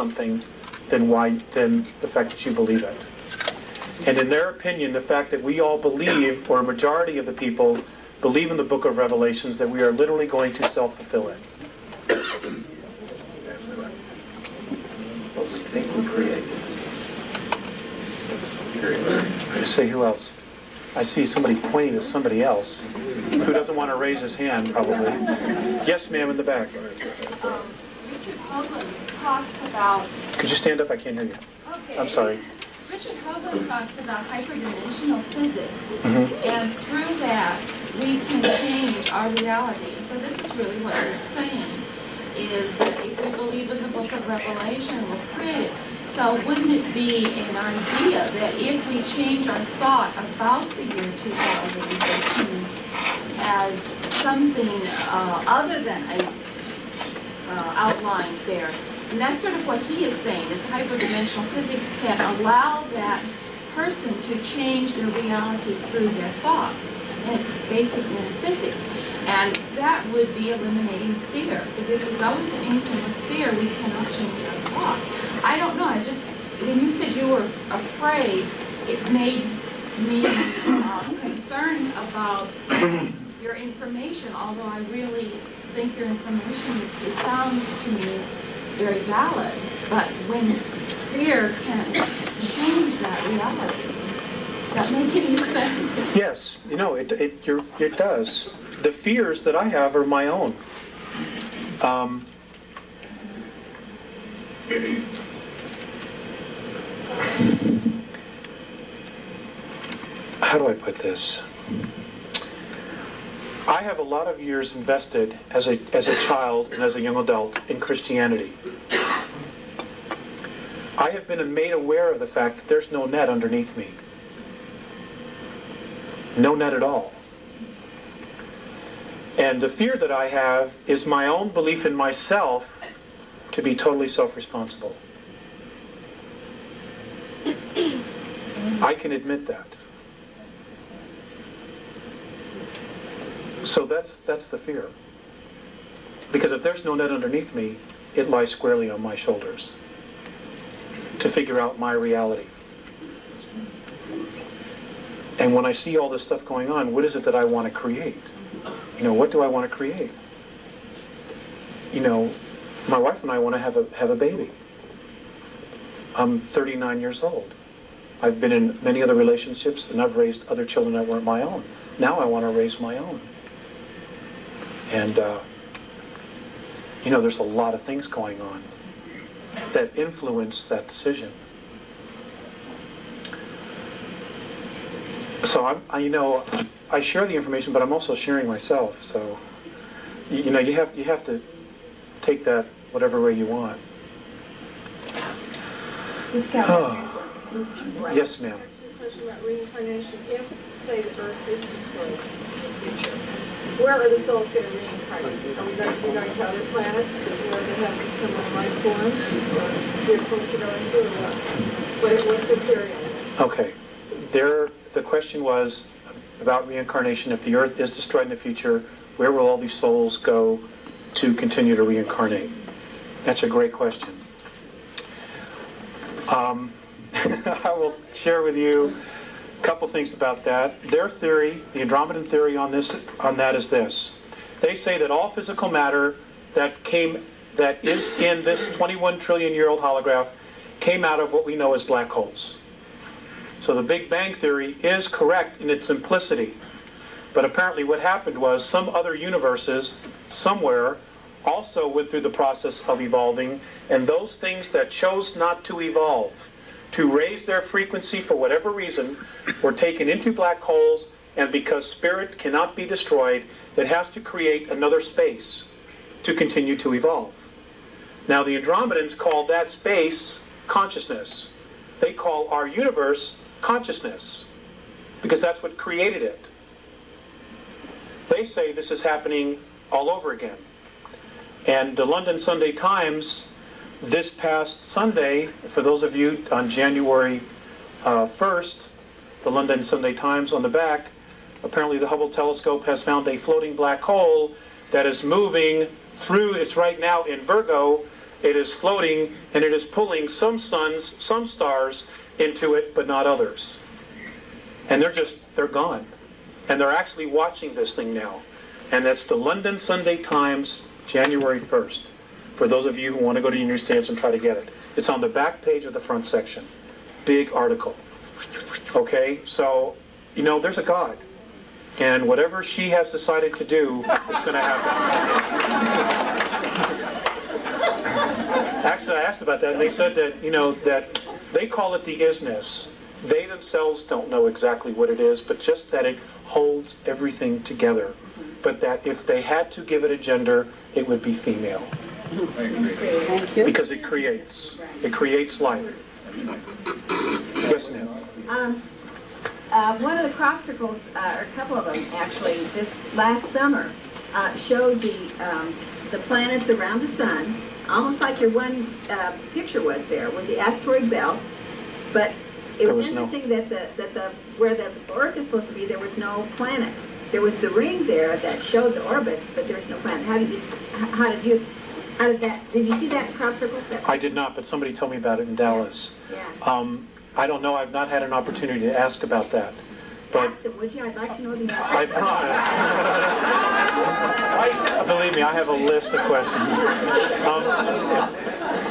something than the fact that you believe it. And in their opinion, the fact that we all believe, or a majority of the people believe in the book of Revelations, that we are literally going to self-fulfill it. What we think we create. I say, who else? I see somebody pointing to somebody else who doesn't want to raise his hand, probably. Yes, ma'am, in the back. Richard Hoagland talks about... Could you stand up? I can't hear you. Okay. I'm sorry. Richard Hoagland talks about hyperdimensional physics, Mm-hmm. and through that we can change our reality. So this is really what you're saying, is that if we believe in the book of Revelation, we'll create it. So wouldn't it be an idea that if we change our thought about the year 2013 as something other than a outline there, and that's sort of what he is saying, is hyperdimensional physics can allow that person to change their reality through their thoughts. And it's basic metaphysics. And that would be eliminating fear. Because if we go into anything with fear, we cannot change our thoughts. I don't know, when you said you were afraid, it made me concerned about your information, although I really think your information it sounds to me very valid. But when fear can change that reality, does that make any sense? Yes, it does. The fears that I have are my own. How do I put this? I have a lot of years invested as a child and as a young adult in Christianity. I have been made aware of the fact that there's no net underneath me. No net at all. And the fear that I have is my own belief in myself to be totally self-responsible. I can admit that. So that's the fear. Because if there's no net underneath me, it lies squarely on my shoulders to figure out my reality. And when I see all this stuff going on, what is it that I want to create? What do I want to create? My wife and I want to have a baby. I'm 39 years old. I've been in many other relationships, and I've raised other children that weren't my own. Now I want to raise my own. And, there's a lot of things going on that influence that decision. So I share the information, but I'm also sharing myself. So, you have to take that whatever way you want. Yes, ma'am. Question about reincarnation. If, say, the Earth is destroyed in the future, where are the souls going to reincarnate? Are we going to be going to other planets where they have similar life forms, or we're supposed to go into, or what? What's the period? Okay. The question was about reincarnation. If the Earth is destroyed in the future, where will all these souls go to continue to reincarnate? That's a great question. I will share with you a couple things about that. Their theory, the Andromedan theory on that is this. They say that all physical matter that is in this 21 trillion year old holograph came out of what we know as black holes. So the Big Bang theory is correct in its simplicity. But apparently what happened was some other universes somewhere also went through the process of evolving, and those things that chose not to evolve, to raise their frequency for whatever reason, were taken into black holes, and because spirit cannot be destroyed, it has to create another space to continue to evolve. Now the Andromedans call that space consciousness. They call our universe consciousness, because that's what created it. They say this is happening all over again. And the London Sunday Times this past Sunday, for those of you on January 1st, the London Sunday Times on the back, apparently the Hubble telescope has found a floating black hole that is moving through, it's right now in Virgo, It is floating, and it is pulling some suns, some stars into it, but not others. And they're gone. And they're actually watching this thing now. And that's the London Sunday Times, January 1st, for those of you who want to go to your newsstands and try to get it. It's on the back page of the front section. Big article. Okay, so, you know, there's a God. And whatever she has decided to do is going to happen. Actually, I asked about that, and they said that, you know, that they call it the isness. They themselves don't know exactly what it is, but just that it holds everything together. But that if they had to give it a gender, it would be female. I agree. Thank you. Because it creates life. Yes, ma'am. One of the crop circles, or a couple of them actually, this last summer, showed the planets around the sun, almost like your one picture was there with the asteroid belt. But it was interesting that where the Earth is supposed to be, there was no planet. There was the ring there that showed the orbit, but there was no planet. Did you see that in crop circles? I did not, but somebody told me about it in Dallas. Yeah. I don't know. I've not had an opportunity to ask about that. But ask them, would you? I'd like to know the answer. I promise. Believe me, I have a list of questions.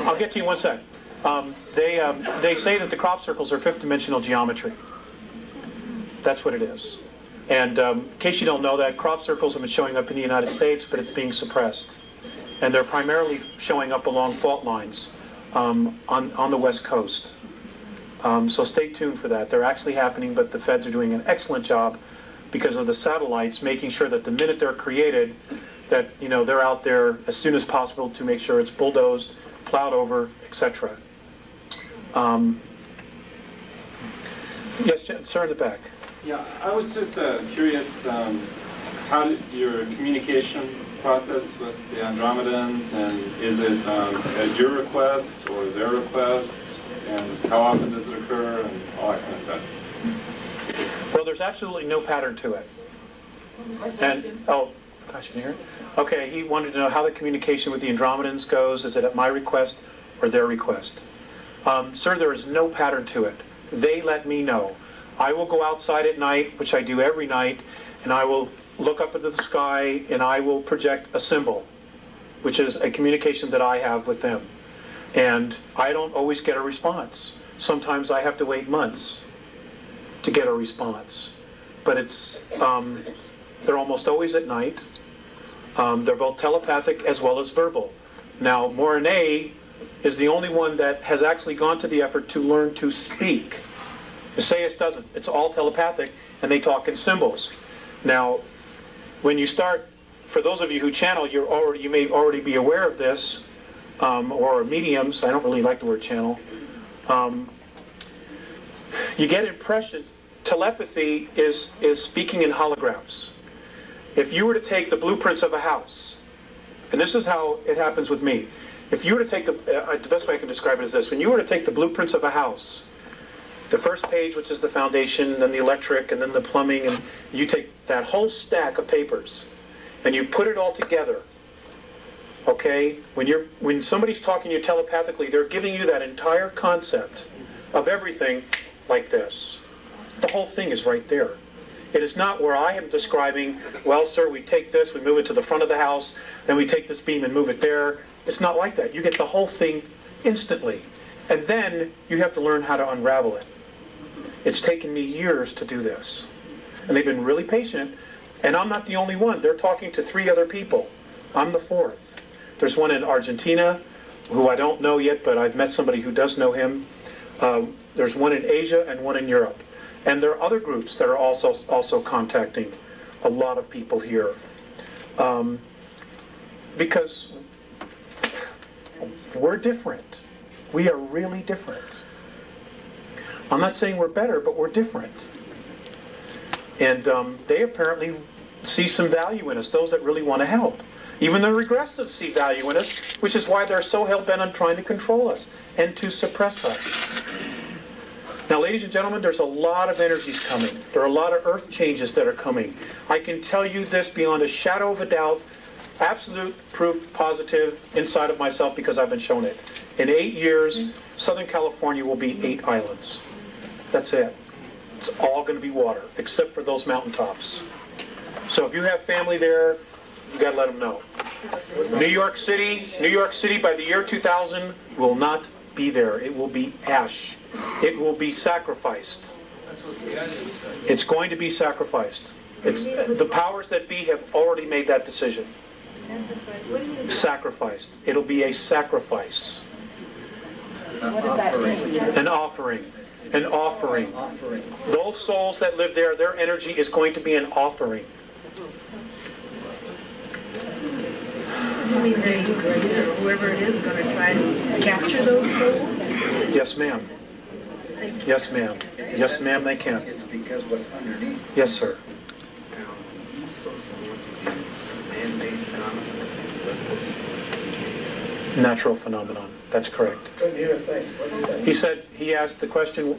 I'll get to you in 1 sec. They say that the crop circles are fifth-dimensional geometry. That's what it is. And in case you don't know that, crop circles have been showing up in the United States, but it's being suppressed. And they're primarily showing up along fault lines on the West Coast. So stay tuned for that. They're actually happening, but the feds are doing an excellent job because of the satellites, making sure that the minute they're created, that, you know, they're out there as soon as possible to make sure it's bulldozed, plowed over, etc. Yes, sir, in the back. Yeah, I was just curious, how did your communication process with the Andromedans, and is it at your request or their request, and how often does it occur, and all that kind of stuff? Well, there's absolutely no pattern to it. And, oh, gosh, you can hear it? Okay, he wanted to know how the communication with the Andromedans goes. Is it at my request or their request? Sir, there is no pattern to it. They let me know. I will go outside at night, which I do every night, and I will look up into the sky and I will project a symbol, which is a communication that I have with them. And I don't always get a response. Sometimes I have to wait months to get a response. But it's they're almost always at night. They're both telepathic as well as verbal. Now, Morine is the only one that has actually gone to the effort to learn to speak. Isaias doesn't. It's all telepathic, and they talk in symbols. Now, when you start, for those of you who channel, you may already be aware of this, or mediums. I don't really like the word channel. You get impressions. Telepathy is speaking in holograms. If you were to take the blueprints of a house, and this is how it happens with me. If you were to take the best way I can describe it is this: when you were to take the blueprints of a house, the first page, which is the foundation, and then the electric, and then the plumbing, and you take that whole stack of papers, and you put it all together. Okay? When somebody's talking to you telepathically, they're giving you that entire concept of everything like this. The whole thing is right there. It is not where I am describing, well, sir, we take this, we move it to the front of the house, then we take this beam and move it there. It's not like that. You get the whole thing instantly. And then you have to learn how to unravel it. It's taken me years to do this. And they've been really patient. And I'm not the only one. They're talking to 3 other people. I'm the 4th. There's one in Argentina, who I don't know yet, but I've met somebody who does know him. There's one in Asia and one in Europe. And there are other groups that are also contacting a lot of people here. Because we're different. We are really different. I'm not saying we're better, but we're different. And they apparently see some value in us, those that really want to help. Even the regressives see value in us, which is why they're so hell-bent on trying to control us and to suppress us. Now, ladies and gentlemen, there's a lot of energies coming. There are a lot of earth changes that are coming. I can tell you this beyond a shadow of a doubt. absolute proof positive inside of myself because I've been shown it. In 8 years, Southern California will be 8 islands. That's it. It's all going to be water, except for those mountaintops. So if you have family there, you got to let them know. New York City, by the year 2000 will not be there. It will be ash. It will be sacrificed. It's going to be sacrificed. The powers that be have already made that decision. Sacrificed. It'll be a sacrifice. What does that mean? An offering. An offering. Those souls that live there, their energy is going to be an offering. You mean whoever it is going to try to capture those souls? Yes, ma'am. Yes, ma'am. Yes, ma'am, they can. It's because what's underneath. Yes, sir. Man-made phenomenon. Natural phenomenon. That's correct. Couldn't hear a thing. What did you say? He asked the question,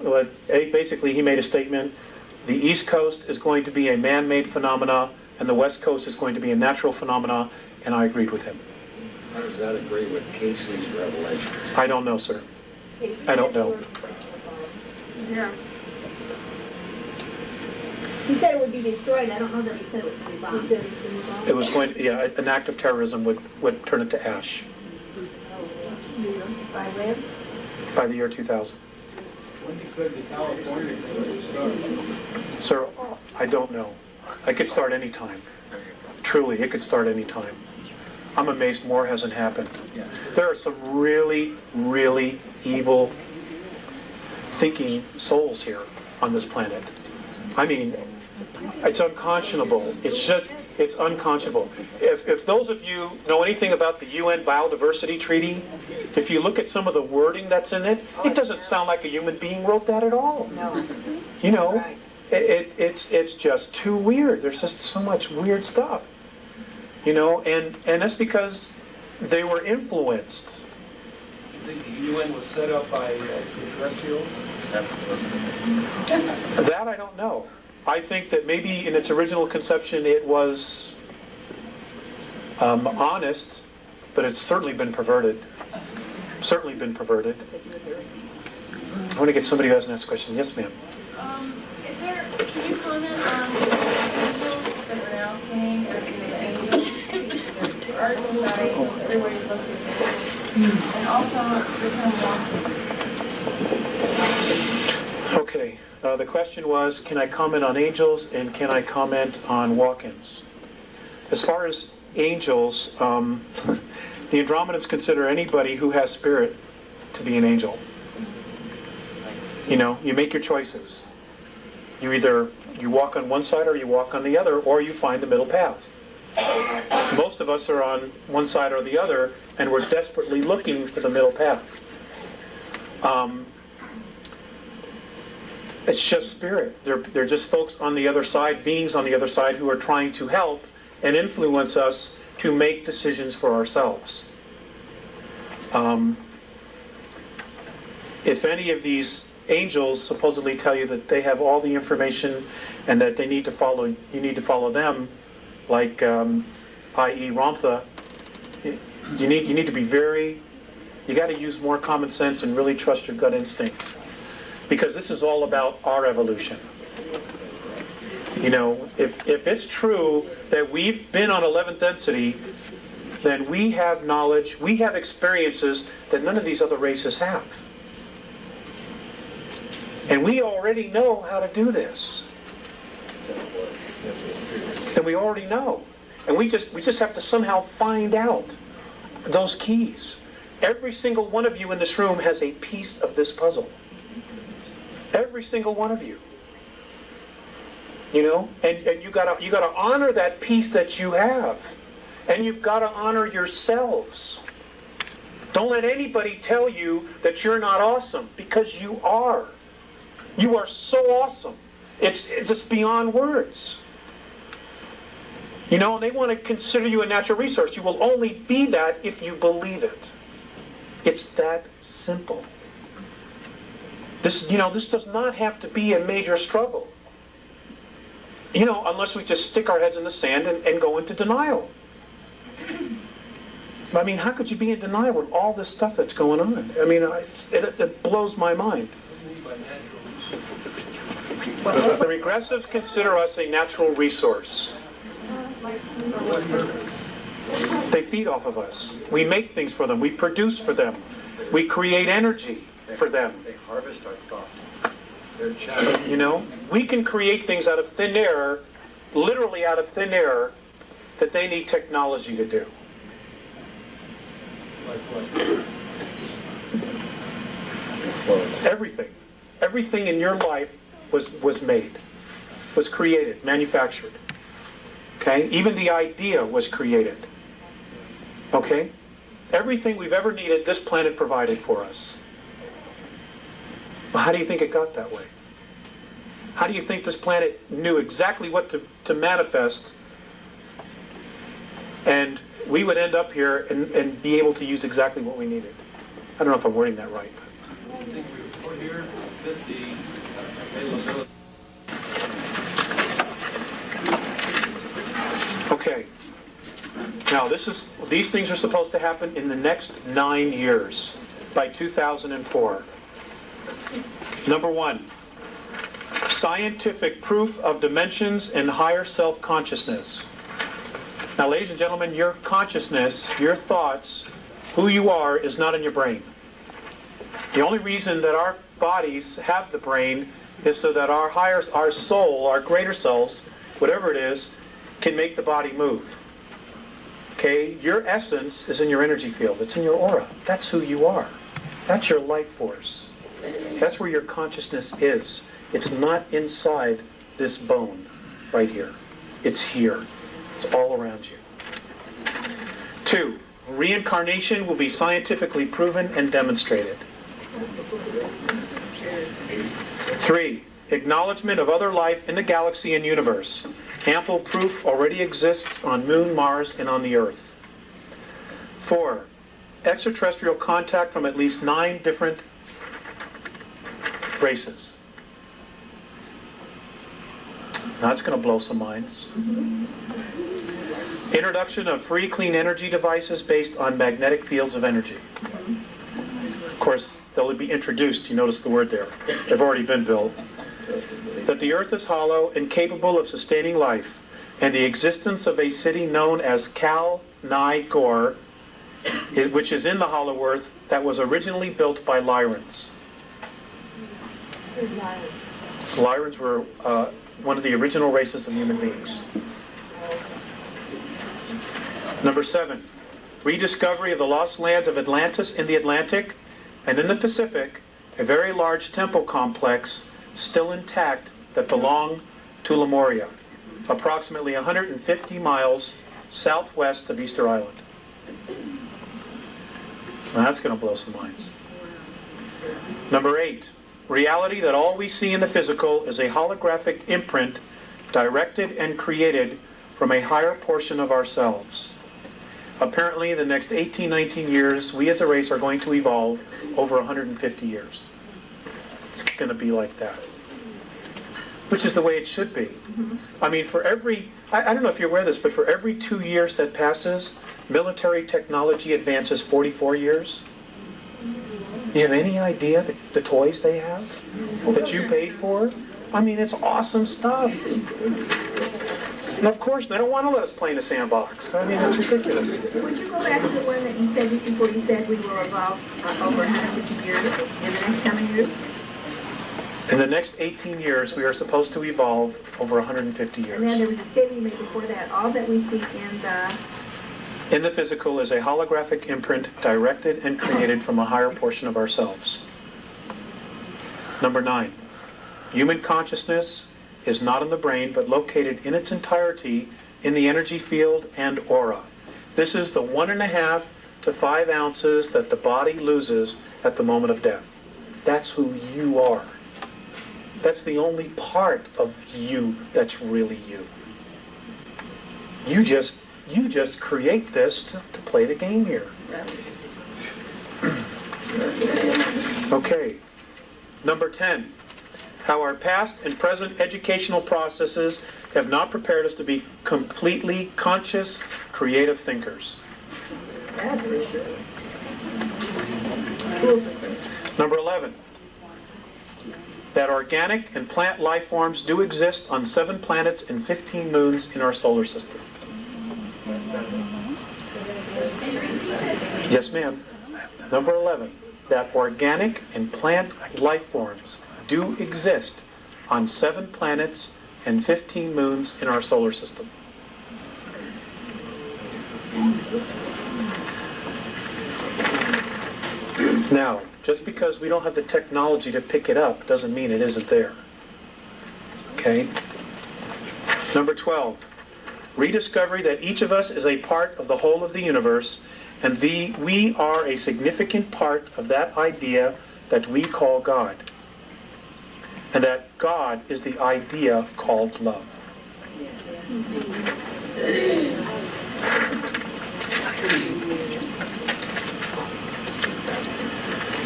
basically he made a statement, the East Coast is going to be a man-made phenomena, and the West Coast is going to be a natural phenomena, and I agreed with him. How does that agree with Casey's revelations? I don't know, sir. I don't know. Yeah. He said it would be destroyed. I don't know that he said it was going to be bombed. It was going to, yeah, an act of terrorism would turn it to ash By when? by the year 2000. When you said the California thing would start? Sir, I don't know. I could start any time. Truly, it could start any time. I'm amazed more hasn't happened. There are some really, really evil thinking souls here on this planet. I mean, it's unconscionable. It's unconscionable. If those of you know anything about the UN Biodiversity Treaty, if you look at some of the wording that's in it, it doesn't sound like a human being wrote that at all. No. You know, Right. it's just too weird. There's just so much weird stuff. You know, and that's because they were influenced. I think the UN was set up by extraterrestrials. That I don't know. I think that maybe in its original conception it was honest, but it's certainly been perverted. Certainly been perverted. I want to get somebody who hasn't asked a question. Yes, ma'am. Can you comment on the angels that are now saying the article guys, everybody's looking at, and also the term walking? Okay. The question was, can I comment on angels and can I comment on walk-ins? As far as angels, the Andromedans consider anybody who has spirit to be an angel. You know, you make your choices. You walk on one side or you walk on the other, or you find the middle path. Most of us are on one side or the other, and we're desperately looking for the middle path. It's just spirit. They're just folks on the other side, beings on the other side who are trying to help and influence us to make decisions for ourselves. If any of these angels supposedly tell you that they have all the information and that you need to follow them, like i.e. Ramtha, you need to be you got to use more common sense and really trust your gut instinct. Because this is all about our evolution. You know, if it's true that we've been on 11th density, then we have knowledge, we have experiences that none of these other races have. And we already know how to do this. And we already know. And we just have to somehow find out those keys. Every single one of you in this room has a piece of this puzzle. Every single one of you. You know? And you gotta honor that piece that you have. And you've got to honor yourselves. Don't let anybody tell you that you're not awesome, because you are. You are so awesome. It's just beyond words. You know, and they want to consider you a natural resource. You will only be that if you believe it. It's that simple. This does not have to be a major struggle. You know, unless we just stick our heads in the sand and go into denial. I mean, how could you be in denial with all this stuff that's going on? I mean, it blows my mind. The regressives consider us a natural resource. They feed off of us. We make things for them. We produce for them. We create energy for them. They harvest our thought. They're channels. You know, we can create things out of thin air, literally out of thin air, that they need technology to do. Everything in your life was made, was created, manufactured. Okay? Even the idea was created. Okay? Everything we've ever needed, this planet provided for us. Well, how do you think it got that way? How do you think this planet knew exactly what to manifest, and we would end up here and be able to use exactly what we needed? I don't know if I'm wording that right. I think we're here, 50 availability. Okay. Now these things are supposed to happen in the next 9 years, by 2004. Number 1, scientific proof of dimensions and higher self-consciousness. Now, ladies and gentlemen, your consciousness, your thoughts, who you are, is not in your brain. The only reason that our bodies have the brain is so that our soul, our greater selves, whatever it is, can make the body move. Okay? Your essence is in your energy field. It's in your aura. That's who you are. That's your life force. That's where your consciousness is. It's not inside this bone right here. It's here. It's all around you. 2, reincarnation will be scientifically proven and demonstrated. 3, acknowledgement of other life in the galaxy and universe. Ample proof already exists on Moon, Mars, and on the Earth. 4, extraterrestrial contact from at least 9 different races. Now that's going to blow some minds. Introduction of free clean energy devices based on magnetic fields of energy. Of course, they'll be introduced. You notice the word there. They've already been built. That the Earth is hollow and capable of sustaining life, and the existence of a city known as Kal-Ni-Gor, which is in the hollow Earth, that was originally built by Lyrans. Lyrans were one of the original races of human beings. Number 7, rediscovery of the lost lands of Atlantis in the Atlantic and in the Pacific, a very large temple complex still intact that belonged to Lemuria, approximately 150 miles southwest of Easter Island. Now that's going to blow some minds. Number 8, reality that all we see in the physical is a holographic imprint directed and created from a higher portion of ourselves. Apparently, in the next 18, 19 years, we as a race are going to evolve over 150 years. It's going to be like that. Which is the way it should be. I mean, for every, I don't know if you're aware of this, but for every 2 years that passes, military technology advances 44 years. You have any idea the toys they have that you paid for? I mean, it's awesome stuff. And of course, they don't want to let us play in a sandbox. I mean, it's ridiculous. Would you go back to the one that you said just before you said we will evolve over 150 years in the next how many years? In the next 18 years, we are supposed to evolve over 150 years. And then there was a statement you made before that, all that we see in the physical is a holographic imprint directed and created from a higher portion of ourselves. Number 9, human consciousness is not in the brain, but located in its entirety in the energy field and aura. This is the 1.5 to 5 ounces that the body loses at the moment of death. That's who you are. That's the only part of you that's really you. You just create this to play the game here. Okay. Number 10. How our past and present educational processes have not prepared us to be completely conscious, creative thinkers. That's for sure. Schools are great. Number 11, that organic and plant life forms do exist on 7 planets and 15 moons in our solar system. Yes, ma'am. Number 11, that organic and plant life forms do exist on 7 planets and 15 moons in our solar system. Now, just because we don't have the technology to pick it up doesn't mean it isn't there. Okay? Number 12, rediscovery that each of us is a part of the whole of the universe, and we are a significant part of that idea that we call God. And that God is the idea called love.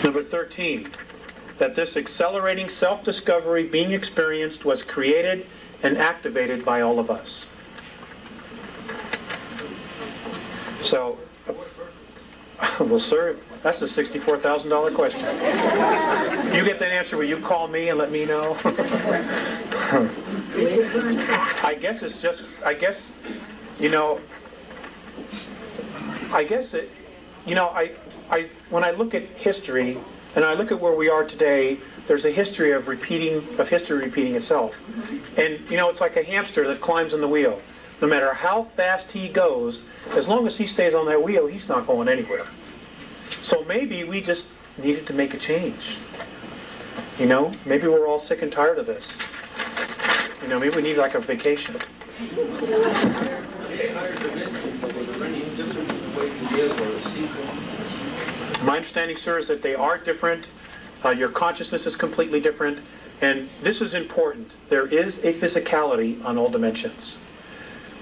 Number 13, that this accelerating self-discovery being experienced was created and activated by all of us. So, well, sir, that's a $64,000 question. If you get that answer, will you call me and let me know? I guess it's just, when I look at history, and I look at where we are today, there's a history of history repeating itself. And, it's like a hamster that climbs on the wheel. No matter how fast he goes, as long as he stays on that wheel, he's not going anywhere. So maybe we just needed to make a change. Maybe we're all sick and tired of this. Maybe we need like a vacation. My understanding, sir, is that they are different. Your consciousness is completely different. And this is important. There is a physicality on all dimensions.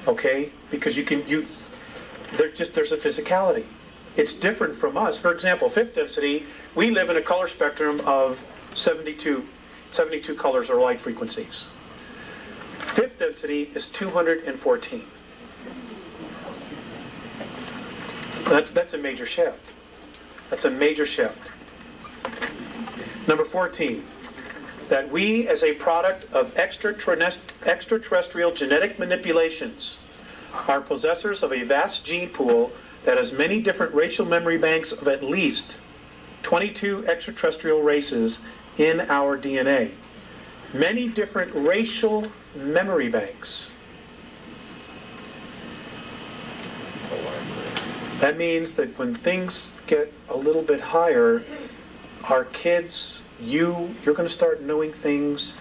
Okay? Because there's a physicality. It's different from us. For example, fifth density, we live in a color spectrum of 72 colors or light frequencies. Fifth density is 214. That's a major shift. That's a major shift. Number 14, that we as a product of extraterrestrial genetic manipulations are possessors of a vast gene pool that has many different racial memory banks of at least 22 extraterrestrial races in our DNA. Many different racial memory banks. That means that when things get a little bit higher, our kids, you're going to start knowing things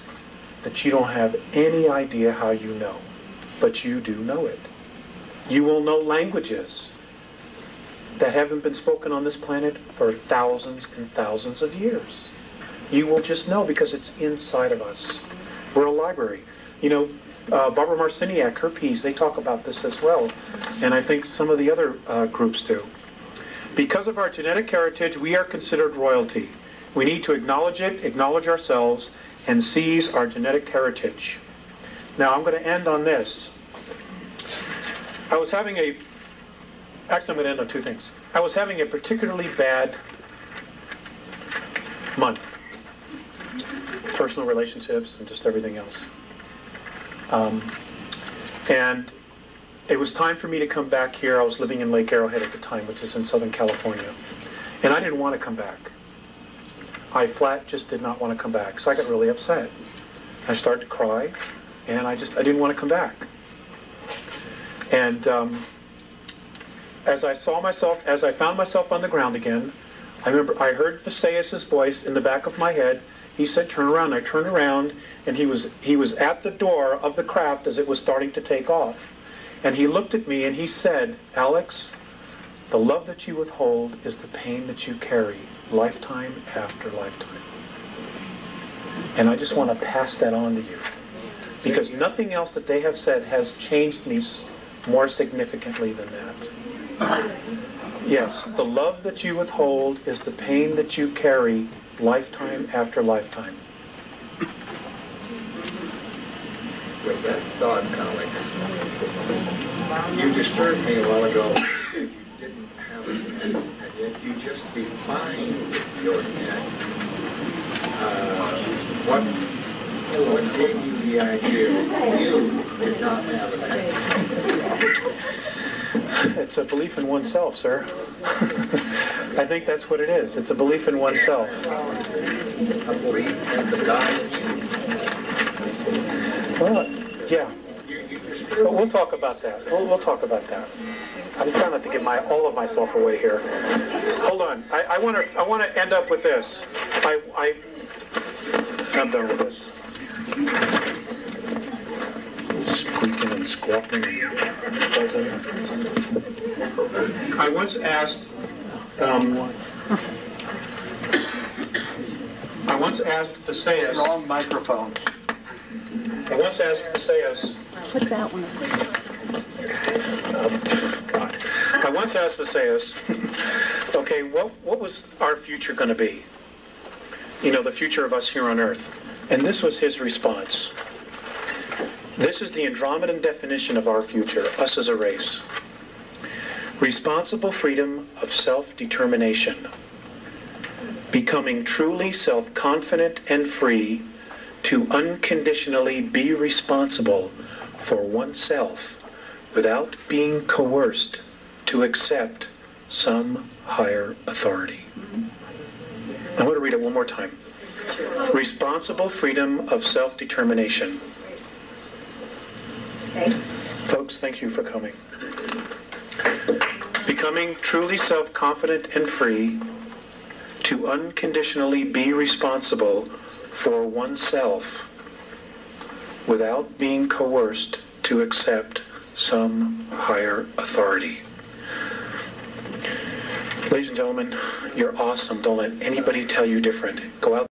that you don't have any idea how you know, but you do know it. You will know languages that haven't been spoken on this planet for thousands and thousands of years. You will just know because it's inside of us. We're a library. Barbara Marciniak, her piece, they talk about this as well. And I think some of the other groups do. Because of our genetic heritage, we are considered royalty. We need to acknowledge it, acknowledge ourselves, and seize our genetic heritage. Now, I'm going to end on this. I'm going to end on 2 things. I was having a particularly bad month. Personal relationships and just everything else. And it was time for me to come back here. I was living in Lake Arrowhead at the time, which is in Southern California. And I didn't want to come back. I flat just did not want to come back. So I got really upset. I started to cry, and I didn't want to come back. And as I found myself on the ground again, I heard Visayas' voice in the back of my head. He said, "Turn around." I turned around, and he was at the door of the craft as it was starting to take off. And he looked at me and he said, "Alex, the love that you withhold is the pain that you carry, lifetime after lifetime." And I just want to pass that on to you. Because nothing else that they have said has changed me more significantly than that. Yes, the love that you withhold is the pain that you carry, lifetime after lifetime. With that thought, Alex, you disturbed me a while ago. You said you didn't have and yet you just defined your net. What gave you the idea that you did not have a net? It's a belief in oneself, sir. I think that's what it is. It's a belief in oneself. A belief in the God in you? Well, yeah. But we'll talk about that. We'll talk about that. I'm trying not to give all of myself away here. Hold on. I want to end up with this. I'm done with this. Squeaking and squawking and buzzing. I once asked Phaseus. Wrong microphone. I once asked Phaseus. Put that one. God. I once asked Phaseus, okay, what was our future going to be? You know, the future of us here on Earth. And this was his response. This is the Andromedan definition of our future, us as a race. Responsible freedom of self-determination. Becoming truly self-confident and free to unconditionally be responsible for oneself without being coerced to accept some higher authority. I want to read it one more time. Responsible freedom of self-determination. Okay. Folks, thank you for coming. Becoming truly self-confident and free to unconditionally be responsible for oneself without being coerced to accept some higher authority. Ladies and gentlemen, you're awesome. Don't let anybody tell you different. Go out